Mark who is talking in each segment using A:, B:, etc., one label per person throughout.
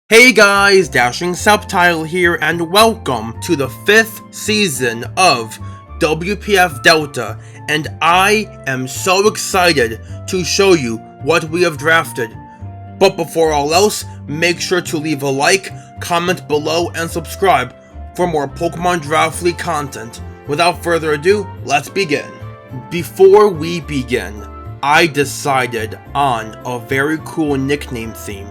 A: Hey guys, Dashing Subtitle here, and welcome to the 5th season of WPF Delta, and I am so excited to show you what we have drafted. But before all else, make sure to leave a like, comment below, and subscribe for more Pokemon Draft League content. Without further ado, let's begin. Before we begin, I decided on a very cool nickname theme.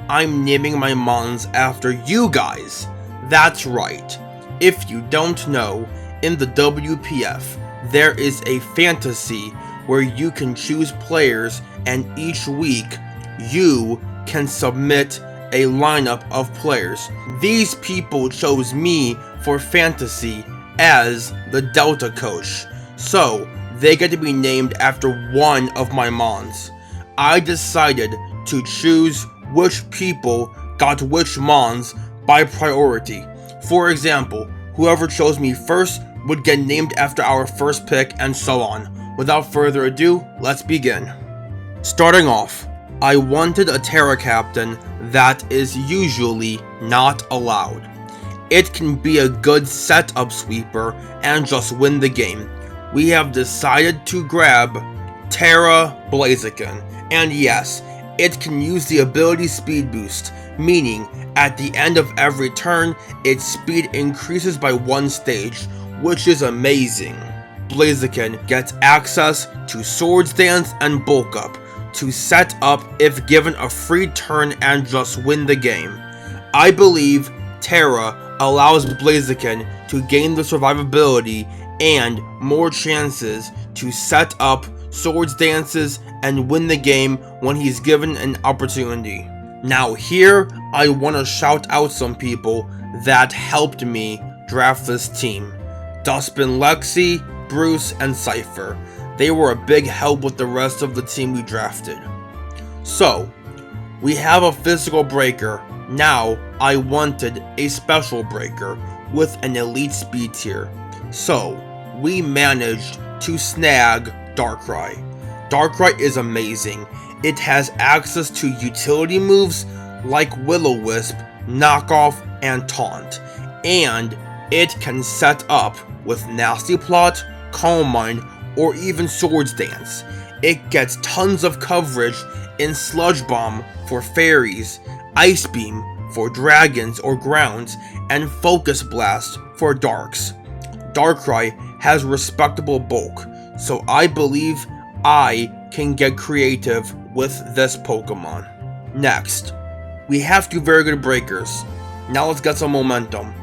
A: I'm naming my mons after you guys. That's right. If you don't know, in the WPF, there is a fantasy where you can choose players, and each week you can submit a lineup of players. These people chose me for fantasy as the Delta coach, so they get to be named after one of my mons. I decided to choose which people got which mons by priority. For example, whoever chose me first would get named after our first pick, and so on. Without further ado, let's begin. Starting off, I wanted a Terra Captain that is usually not allowed. It can be a good setup sweeper and just win the game. We have decided to grab Terra Blaziken, and yes, it can use the ability Speed Boost, meaning at the end of every turn, its speed increases by 1 stage, which is amazing. Blaziken gets access to Swords Dance and Bulk Up to set up if given a free turn and just win the game. I believe Terra allows Blaziken to gain the survivability and more chances to set up Swords Dances and win the game when he's given an opportunity. Now here, I want to shout out some people that helped me draft this team. Dustbin Lexi, Bruce, and Cypher. They were a big help with the rest of the team we drafted. So, we have a physical breaker. Now, I wanted a special breaker with an elite speed tier. So, we managed to snag Darkrai. Darkrai is amazing. It has access to utility moves like Will-O-Wisp, Knockoff, and Taunt, and it can set up with Nasty Plot, Calm Mind, or even Swords Dance. It gets tons of coverage in Sludge Bomb for fairies, Ice Beam for dragons or grounds, and Focus Blast for darks. Darkrai has respectable bulk, so I believe I can get creative with this Pokemon. Next, we have 2 very good breakers. Now let's get some momentum.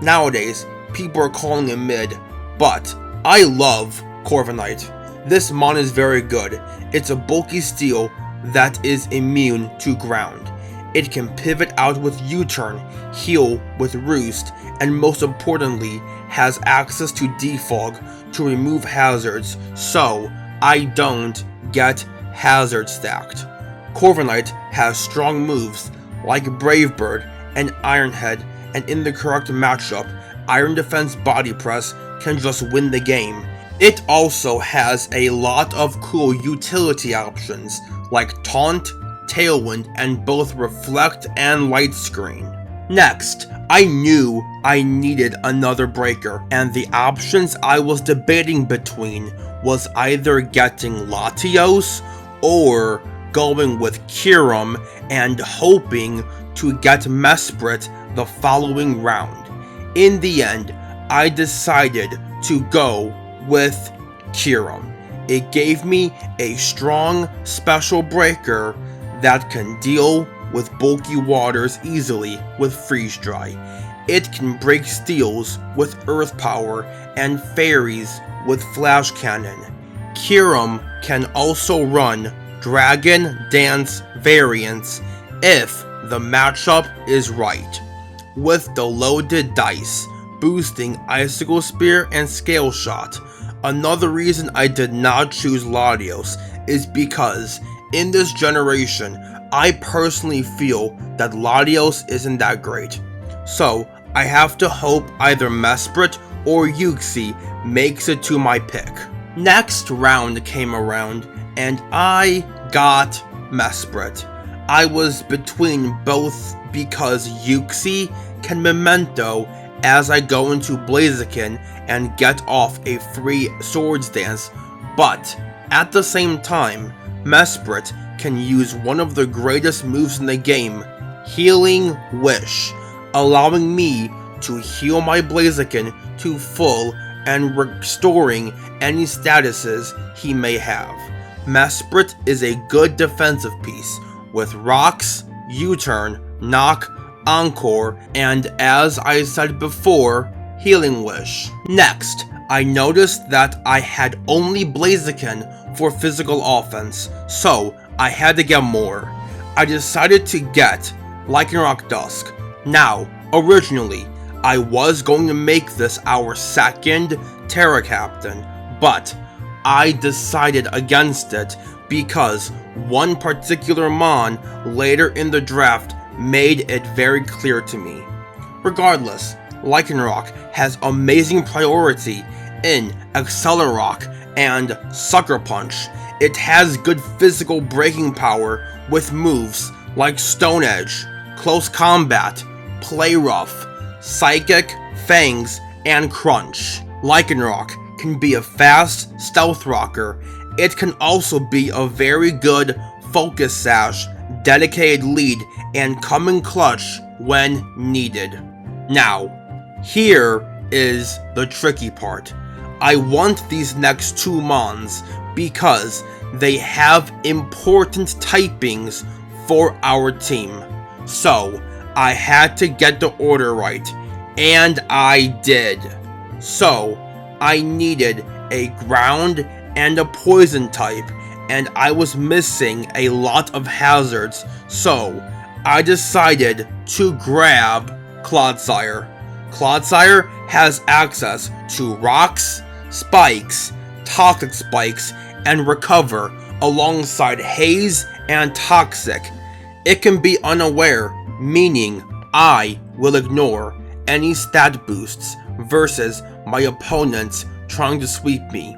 A: Nowadays, people are calling it mid, but I love Corviknight. This mon is very good. It's a bulky steel that is immune to ground. It can pivot out with U-turn, heal with Roost, and most importantly, has access to Defog to remove hazards, so I don't get hazard stacked. Corviknight has strong moves like Brave Bird and Iron Head, and in the correct matchup, Iron Defense Body Press can just win the game. It also has a lot of cool utility options like Taunt, Tailwind, and both Reflect and Light Screen. Next, I knew I needed another breaker, and the options I was debating between was either getting Latios or going with Kyurem and hoping to get Mesprit the following round. In the end, I decided to go with Kyurem. It gave me a strong special breaker that can deal with bulky waters easily with Freeze Dry. It can break steels with Earth Power and fairies with Flash Cannon. Kyurem can also run Dragon Dance variants if the matchup is right, with the loaded dice boosting Icicle Spear and Scale Shot. Another reason I did not choose Latios is because in this generation, I personally feel that Latios isn't that great. So, I have to hope either Mesprit or Uxie makes it to my pick. Next round came around, and I got Mesprit. I was between both because Yuxi can memento as I go into Blaziken and get off a free Swords Dance, but at the same time, Mesprit can use one of the greatest moves in the game, Healing Wish, allowing me to heal my Blaziken to full and restoring any statuses he may have. Mesprit is a good defensive piece with Rocks, U-Turn, Knock, Encore, and as I said before, Healing Wish. Next, I noticed that I had only Blaziken for physical offense, so I had to get more. I decided to get Lycanroc Dusk. Now, originally, I was going to make this our second Terra Captain, but I decided against it because one particular Mon later in the draft made it very clear to me. Regardless, Lycanroc has amazing priority in Accelerock and Sucker Punch. It has good physical breaking power with moves like Stone Edge, Close Combat, Play Rough, Psychic, Fangs, and Crunch. Lycanroc can be a fast stealth rocker. It can also be a very good Focus Sash, dedicated lead, and come in clutch when needed. Now, here is the tricky part. I want these next two Mons because they have important typings for our team. So, I had to get the order right, and I did. So, I needed a ground and a poison type, and I was missing a lot of hazards, so I decided to grab Clodsire. Clodsire has access to Rocks, Spikes, Toxic Spikes, and Recover alongside Haze and Toxic. It can be unaware, meaning I will ignore any stat boosts versus my opponents trying to sweep me.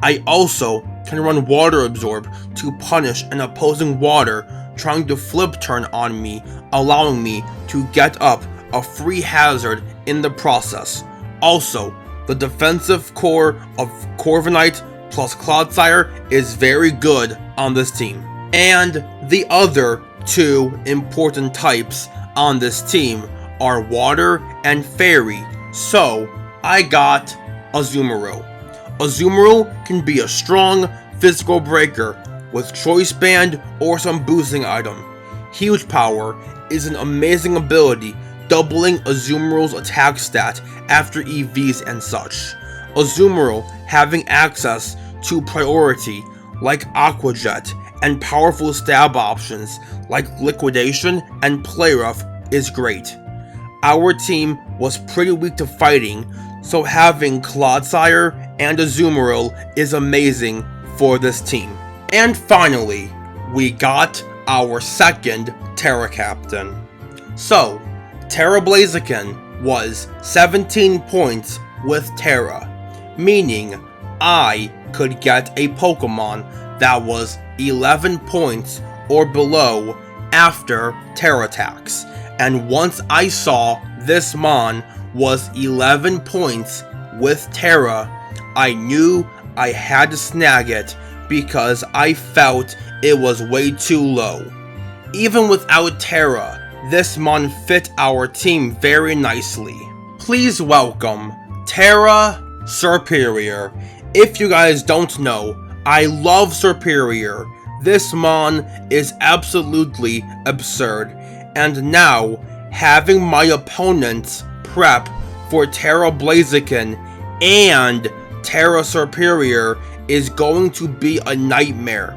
A: I also can run Water Absorb to punish an opposing water trying to flip turn on me, allowing me to get up a free hazard in the process. Also, the defensive core of Corviknight plus Clodsire is very good on this team. And the other two important types on this team are Water and Fairy, so I got Azumarill. Azumarill can be a strong physical breaker with Choice Band or some boosting item. Huge Power is an amazing ability, doubling Azumarill's attack stat after EVs and such. Azumarill having access to priority like Aqua Jet and powerful stab options like Liquidation and Play Rough is great. Our team was pretty weak to fighting, so having Clodsire and Azumarill is amazing for this team. And finally, we got our second Terra Captain. So, Terra Blaziken was 17 points with Terra, meaning I could get a Pokemon that was 11 points or below after Terra attacks. And once I saw this Mon was 11 points with Terra, I knew I had to snag it because I felt it was way too low. Even without Terra, this Mon fit our team very nicely. Please welcome Terra Superior. If you guys don't know, I love Superior. This Mon is absolutely absurd, and now having my opponents prep for Terra Blaziken and Terra Superior is going to be a nightmare.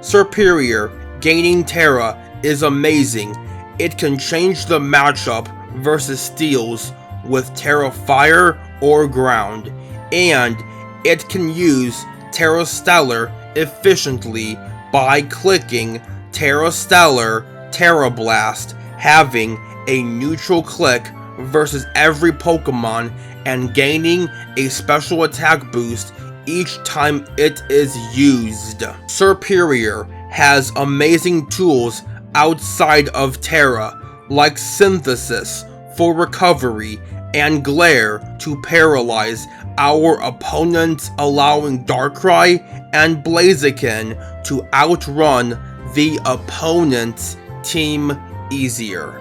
A: Superior gaining Terra is amazing. It can change the matchup versus Steels with Terra Fire or Ground, and it can use Terra Stellar efficiently by clicking Terra Stellar, Terra Blast, having a neutral click versus every Pokemon and gaining a special attack boost each time it is used. Superior has amazing tools outside of Terra, like Synthesis for recovery and Glare to paralyze our opponents, allowing Darkrai and Blaziken to outrun the opponent's team easier.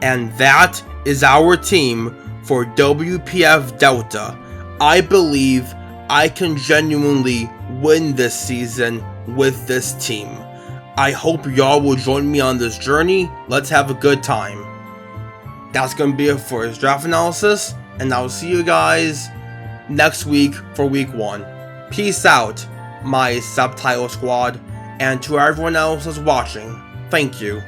A: And that is our team for WPF Delta. I believe I can genuinely win this season with this team. I hope y'all will join me on this journey. Let's have a good time. That's going to be it for his draft analysis, and I'll see you guys next week for week 1. Peace out, my subtitle squad, and to everyone else that's watching, thank you.